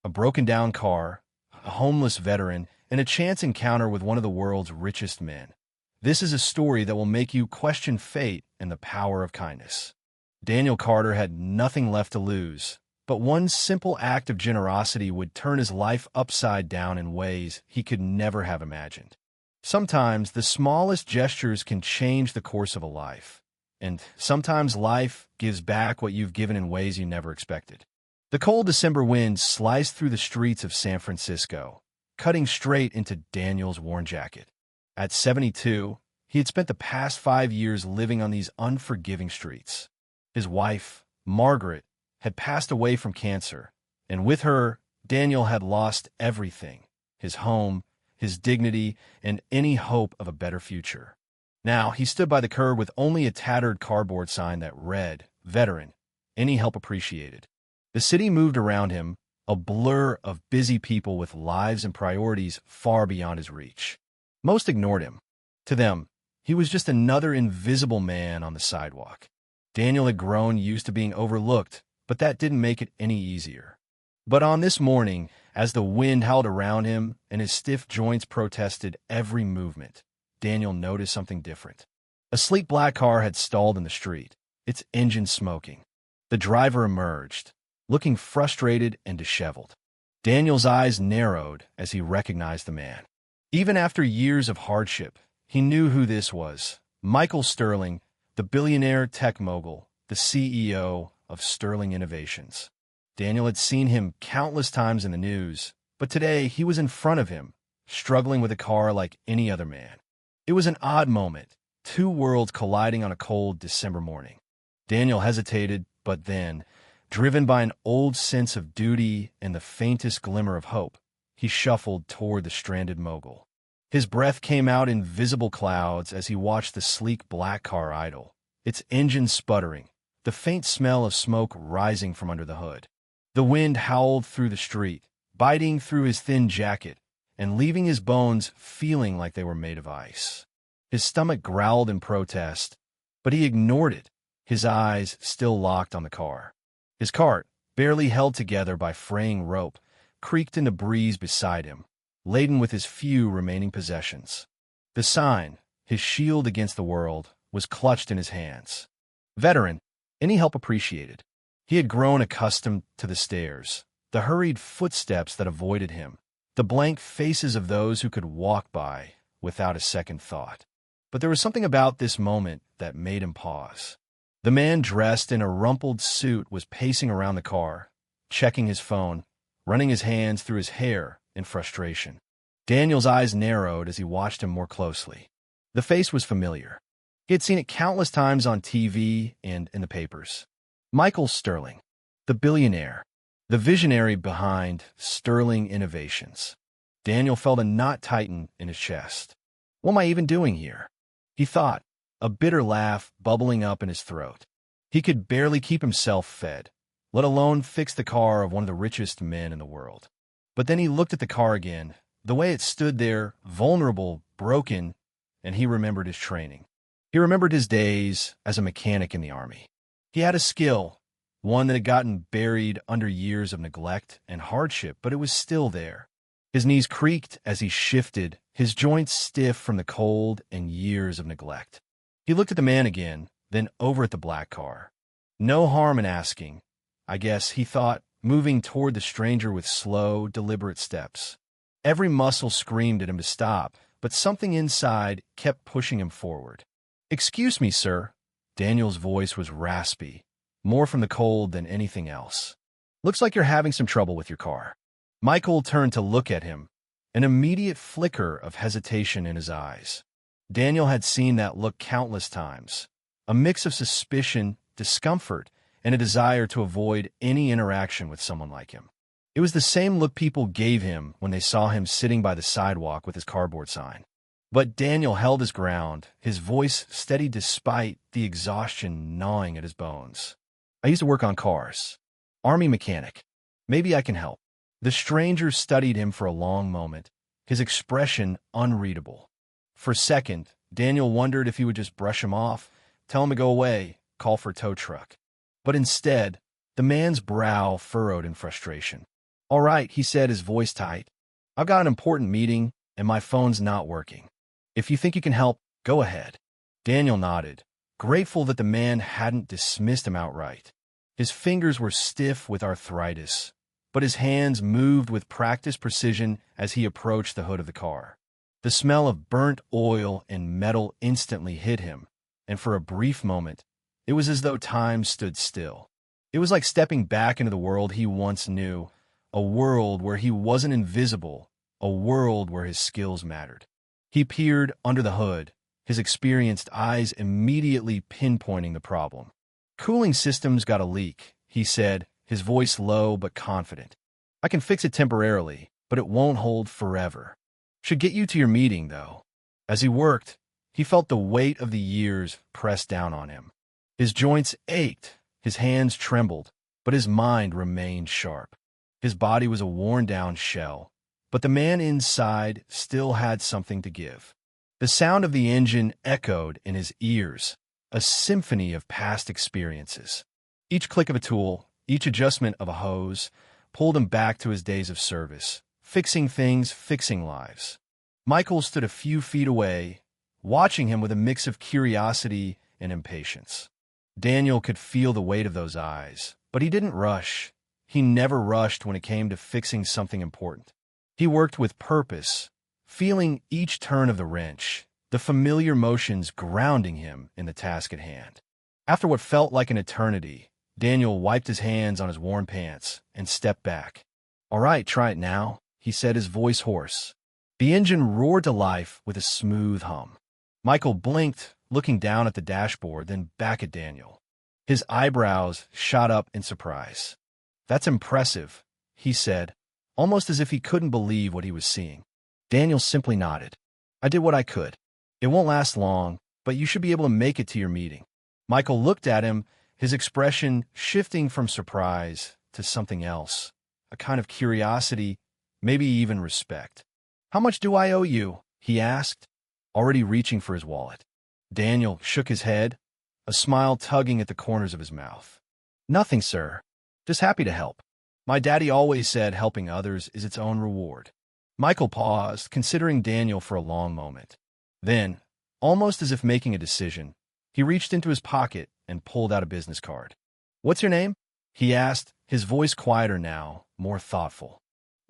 a broken-down car, a homeless veteran, and a chance encounter with one of the world's richest men. This is a story that will make you question fate and the power of kindness. Daniel Carter had nothing left to lose, but one simple act of generosity would turn his life upside down in ways he could never have imagined. Sometimes the smallest gestures can change the course of a life, and sometimes life gives back what you've given in ways you never expected. The cold December wind sliced through the streets of San Francisco, cutting straight into Daniel's worn jacket. At 72, he had spent the past 5 years living on these unforgiving streets. His wife, Margaret, had passed away from cancer, and with her, Daniel had lost everything: his home, his dignity, and any hope of a better future. Now he stood by the curb with only a tattered cardboard sign that read, "Veteran, any help appreciated." The city moved around him, a blur of busy people with lives and priorities far beyond his reach. Most ignored him. To them, he was just another invisible man on the sidewalk. Daniel had grown used to being overlooked, but that didn't make it any easier. But on this morning, as the wind howled around him and his stiff joints protested every movement, Daniel noticed something different. A sleek black car had stalled in the street, its engine smoking. The driver emerged, looking frustrated and disheveled. Daniel's eyes narrowed as he recognized the man. Even after years of hardship, he knew who this was: Michael Sterling, the billionaire tech mogul, the CEO of Sterling Innovations. Daniel had seen him countless times in the news, but today he was in front of him, struggling with a car like any other man. It was an odd moment, two worlds colliding on a cold December morning. Daniel hesitated, but then, driven by an old sense of duty and the faintest glimmer of hope, he shuffled toward the stranded mogul. His breath came out in visible clouds as he watched the sleek black car idle, its engine sputtering, the faint smell of smoke rising from under the hood. The wind howled through the street, biting through his thin jacket and leaving his bones feeling like they were made of ice. His stomach growled in protest, but he ignored it, his eyes still locked on the car. His cart, barely held together by fraying rope, creaked in the breeze beside him, laden with his few remaining possessions. The sign, his shield against the world, was clutched in his hands. "Veteran, any help appreciated." He had grown accustomed to the stares, the hurried footsteps that avoided him, the blank faces of those who could walk by without a second thought. But there was something about this moment that made him pause. The man dressed in a rumpled suit was pacing around the car, checking his phone, running his hands through his hair in frustration. Daniel's eyes narrowed as he watched him more closely. The face was familiar. He had seen it countless times on TV and in the papers. Michael Sterling, the billionaire, the visionary behind Sterling Innovations. Daniel felt a knot tighten in his chest. What am I even doing here? He thought, a bitter laugh bubbling up in his throat. He could barely keep himself fed, let alone fix the car of one of the richest men in the world. But then he looked at the car again, the way it stood there, vulnerable, broken, and he remembered his training. He remembered his days as a mechanic in the Army. He had a skill, one that had gotten buried under years of neglect and hardship, but it was still there. His knees creaked as he shifted, his joints stiff from the cold and years of neglect. He looked at the man again, then over at the black car. No harm in asking, I guess, he thought, moving toward the stranger with slow, deliberate steps. Every muscle screamed at him to stop, but something inside kept pushing him forward. "Excuse me, sir." Daniel's voice was raspy, more from the cold than anything else. "Looks like you're having some trouble with your car." Michael turned to look at him, an immediate flicker of hesitation in his eyes. Daniel had seen that look countless times, a mix of suspicion, discomfort, and a desire to avoid any interaction with someone like him. It was the same look people gave him when they saw him sitting by the sidewalk with his cardboard sign. But Daniel held his ground, his voice steady despite the exhaustion gnawing at his bones. "I used to work on cars. Army mechanic. Maybe I can help." The stranger studied him for a long moment, his expression unreadable. For a second, Daniel wondered if he would just brush him off, tell him to go away, call for a tow truck. But instead, the man's brow furrowed in frustration. All right, he said, his voice tight. I've got an important meeting, and my phone's not working. If you think you can help, go ahead. Daniel nodded, grateful that the man hadn't dismissed him outright. His fingers were stiff with arthritis, but his hands moved with practiced precision as he approached the hood of the car. The smell of burnt oil and metal instantly hit him, and for a brief moment, it was as though time stood still. It was like stepping back into the world he once knew, a world where he wasn't invisible, a world where his skills mattered. He peered under the hood, his experienced eyes immediately pinpointing the problem. Cooling system's got a leak, he said, his voice low but confident. I can fix it temporarily, but it won't hold forever. Should get you to your meeting, though. As he worked, he felt the weight of the years press down on him. His joints ached, his hands trembled, but his mind remained sharp. His body was a worn-down shell, but the man inside still had something to give. The sound of the engine echoed in his ears, a symphony of past experiences. Each click of a tool, each adjustment of a hose, pulled him back to his days of service, fixing things, fixing lives. Michael stood a few feet away, watching him with a mix of curiosity and impatience. Daniel could feel the weight of those eyes, but he didn't rush. He never rushed when it came to fixing something important. He worked with purpose, feeling each turn of the wrench, the familiar motions grounding him in the task at hand. After what felt like an eternity, Daniel wiped his hands on his worn pants and stepped back. All right, try it now, he said, his voice hoarse. The engine roared to life with a smooth hum. Michael blinked, looking down at the dashboard, then back at Daniel. His eyebrows shot up in surprise. That's impressive, he said, almost as if he couldn't believe what he was seeing. Daniel simply nodded. I did what I could. It won't last long, but you should be able to make it to your meeting. Michael looked at him, his expression shifting from surprise to something else, a kind of curiosity, maybe even respect. How much do I owe you? He asked, already reaching for his wallet. Daniel shook his head, a smile tugging at the corners of his mouth. Nothing, sir. Just happy to help. My daddy always said helping others is its own reward. Michael paused, considering Daniel for a long moment. Then, almost as if making a decision, he reached into his pocket and pulled out a business card. What's your name? He asked, his voice quieter now, more thoughtful.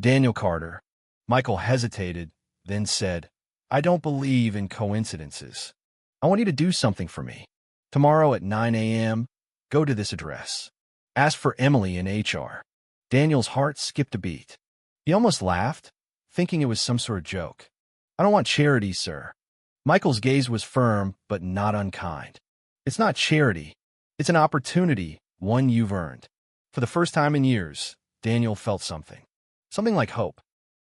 Daniel Carter. Michael hesitated, then said, I don't believe in coincidences. I want you to do something for me. Tomorrow at 9 a.m., go to this address. Ask for Emily in HR. Daniel's heart skipped a beat. He almost laughed, thinking it was some sort of joke. I don't want charity, sir. Michael's gaze was firm, but not unkind. It's not charity. It's an opportunity, one you've earned. For the first time in years, Daniel felt something. Something like hope.